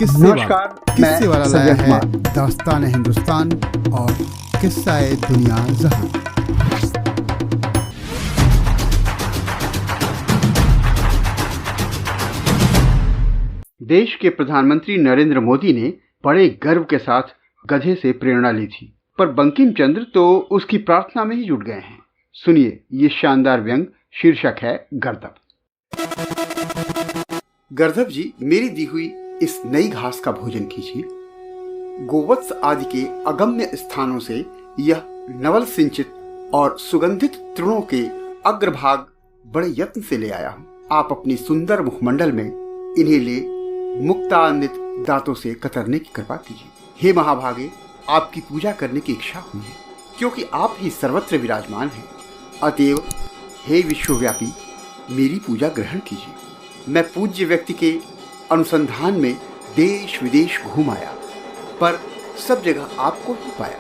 नमस्कार, किस्से वाला मैं लाया संजय है कुमार। दास्तान हिंदुस्तान और किस्सा दुनिया जहां। देश के प्रधानमंत्री नरेंद्र मोदी ने बड़े गर्व के साथ गधे से प्रेरणा ली थी, पर बंकिम चंद्र तो उसकी प्रार्थना में ही जुट गए हैं। सुनिए, ये शानदार व्यंग शीर्षक है गर्दभ। गर्दभ जी, मेरी दी हुई इस नई घास का भोजन कीजिए। गोवत्स आदि के अगम्य स्थानों से यह नवल सिंचित और सुगंधित तृणों के अग्रभाग बड़े यत्न से ले आया हूँ। आप अपनी सुंदर मुखमंडल में इन्हें ले मुक्तान्वित दांतों से कतरने की कृपा कीजिए। हे महाभागे, आपकी पूजा करने की इच्छा हुई है, क्योंकि आप ही सर्वत्र विराजमान हैं। अतएव हे विश्वव्यापी, मेरी पूजा ग्रहण कीजिए। मैं पूज्य व्यक्ति के अनुसंधान में देश विदेश घूम आया, पर सब जगह आपको ही पाया।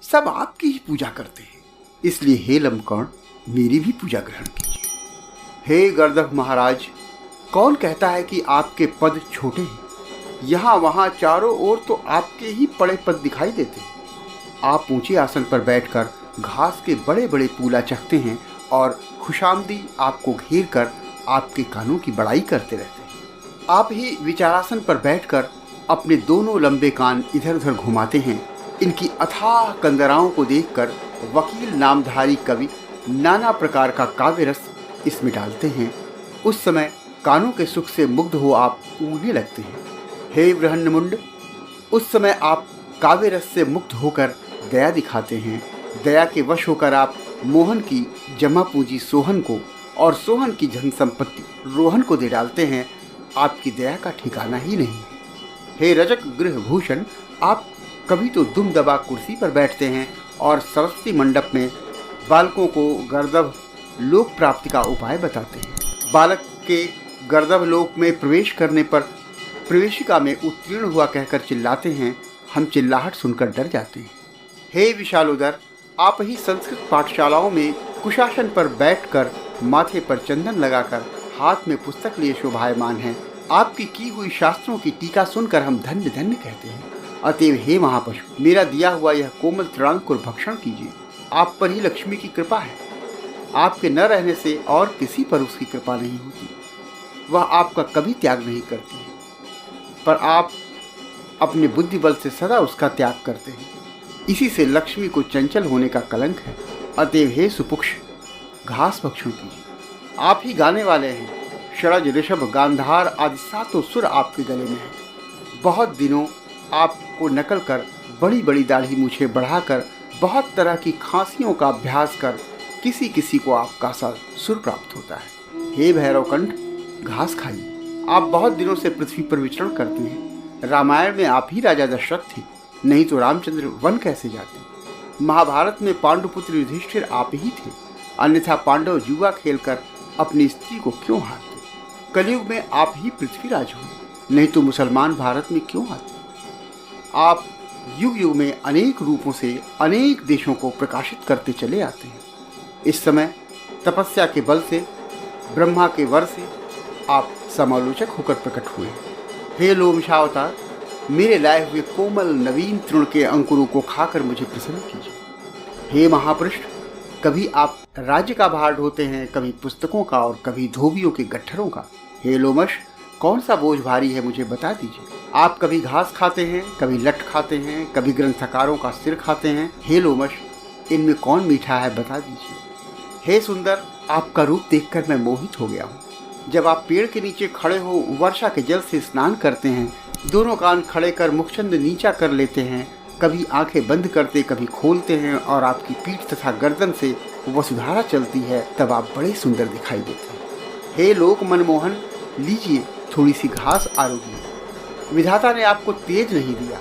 सब आपकी ही पूजा करते हैं, इसलिए हे लंबकर्ण, मेरी भी पूजा ग्रहण कीजिए। हे गर्दभ महाराज, कौन कहता है कि आपके पद छोटे हैं? यहाँ वहाँ चारों ओर तो आपके ही बड़े पद दिखाई देते हैं। आप ऊंचे आसन पर बैठकर घास के बड़े बड़े पूला चखते हैं और खुशामदी आपको घेर कर आपके कानों की बड़ाई करते रहते हैं। आप ही विचारासन पर बैठकर अपने दोनों लंबे कान इधर उधर घुमाते हैं। इनकी अथाह कंदराओं को देखकर वकील नामधारी कवि नाना प्रकार का काव्य रस इसमें डालते हैं। उस समय कानों के सुख से मुग्ध हो आप ऊँघने लगते हैं। हे बृहन्मुंड, उस समय आप काव्य रस से मुक्त होकर दया दिखाते हैं। दया के वश होकर आप मोहन की जमा पूंजी सोहन को और सोहन की धन संपत्ति रोहन को दे डालते हैं। आपकी दया का ठिकाना ही नहीं है। हे रजक गृह भूषण, आप कभी तो दुम दबा कुर्सी पर बैठते हैं और सरस्वती मंडप में बालकों को गर्दभ लोक प्राप्ति का उपाय बताते हैं। बालक के गर्दभ लोक में प्रवेश करने पर प्रवेशिका में उत्तीर्ण हुआ कहकर चिल्लाते हैं। हम चिल्लाहट सुनकर डर जाते हैं। हे विशालोदर, आप ही संस्कृत पाठशालाओं में कुशासन पर बैठकर माथे पर चंदन लगाकर हाथ में पुस्तक लिए शोभायमान हैं। आपकी की हुई शास्त्रों की टीका सुनकर हम धन्य धन्य कहते हैं। अतएव हे महापशु, मेरा दिया हुआ यह कोमल तृणांकुर भक्षण कीजिए। आप पर ही लक्ष्मी की कृपा है। आपके न रहने से और किसी पर उसकी कृपा नहीं होती। वह आपका कभी त्याग नहीं करती है, पर आप अपने बुद्धि बल से सदा उसका त्याग करते हैं। इसी से लक्ष्मी को चंचल होने का कलंक है। अतएव हे सुपुक्ष, घास भक्षण कीजिए। आप ही गाने वाले हैं। शरज, ऋषभ, गांधार आदि सातों सुर आपके गले में हैं। बहुत दिनों आपको नकल कर बड़ी बड़ी दाढ़ी मूछे बढ़ाकर बहुत तरह की खांसियों का अभ्यास कर किसी किसी को आपका सा सुर प्राप्त होता है। हे भैरवकंठ, घास खाइए। आप बहुत दिनों से पृथ्वी पर विचरण करते हैं। रामायण में आप ही राजा दशरथ थे, नहीं तो रामचंद्र वन कैसे जाते? महाभारत में पांडुपुत्र युधिष्ठिर आप ही थे, अन्यथा पांडव जुआ खेलकर अपनी स्त्री को क्यों हारते? कलयुग में आप ही पृथ्वीराज हुए, नहीं तो मुसलमान भारत में क्यों आते? आप युग युग में अनेक रूपों से अनेक देशों को प्रकाशित करते चले आते हैं। इस समय तपस्या के बल से, ब्रह्मा के वर से आप समालोचक होकर प्रकट हुए। हे लोमशावतार, मेरे लाए हुए कोमल नवीन तृण के अंकुरों को खाकर मुझे प्रसन्न कीजिए। हे महापृष्ठ, कभी आप राज्य का भार ढोते हैं, कभी पुस्तकों का और कभी धोबियों के गट्ठरों का। हे लोमश, कौन सा बोझ भारी है मुझे बता दीजिए। आप कभी घास खाते हैं, कभी लठ खाते हैं, कभी ग्रंथकारों का सिर खाते हैं। हे लोमश, इनमें कौन मीठा है बता दीजिए। हे सुंदर, आपका रूप देखकर मैं मोहित हो गया हूँ। जब आप पेड़ के नीचे खड़े हो वर्षा के जल से स्नान करते हैं, दोनों कान खड़े कर मुखचंद नीचा कर लेते हैं, कभी आंखें बंद करते कभी खोलते हैं और आपकी पीठ तथा गर्दन से वसुधारा चलती है, तब आप बड़े सुंदर दिखाई देते हैं। हे लोक मनमोहन, लीजिए थोड़ी सी घास आरोगिए। विधाता ने आपको तेज नहीं दिया,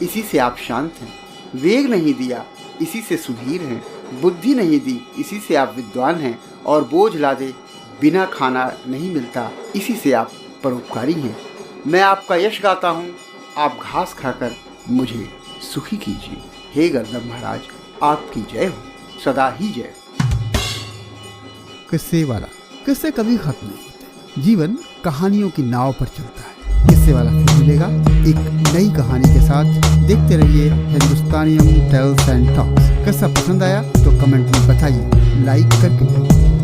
इसी से आप शांत हैं। वेग नहीं दिया, इसी से सुधीर हैं। बुद्धि नहीं दी, इसी से आप विद्वान हैं। और बोझ लादे बिना खाना नहीं मिलता, इसी से आप परोपकारी हैं। मैं आपका यश गाता हूँ, आप घास खाकर मुझे सुखी कीजिए। हे गर्दभ महाराज, आपकी जय हो, सदा ही जय। किस्से वाला। किस्से कभी खत्म नहीं होते। जीवन कहानियों की नाव पर चलता है। किस्से किस्से वाला फिर मिलेगा एक नई कहानी के साथ। देखते रहिए हिंदुस्तानियम टेल्स एंड टॉक्स। कैसा पसंद आया तो कमेंट में बताइए, लाइक करके।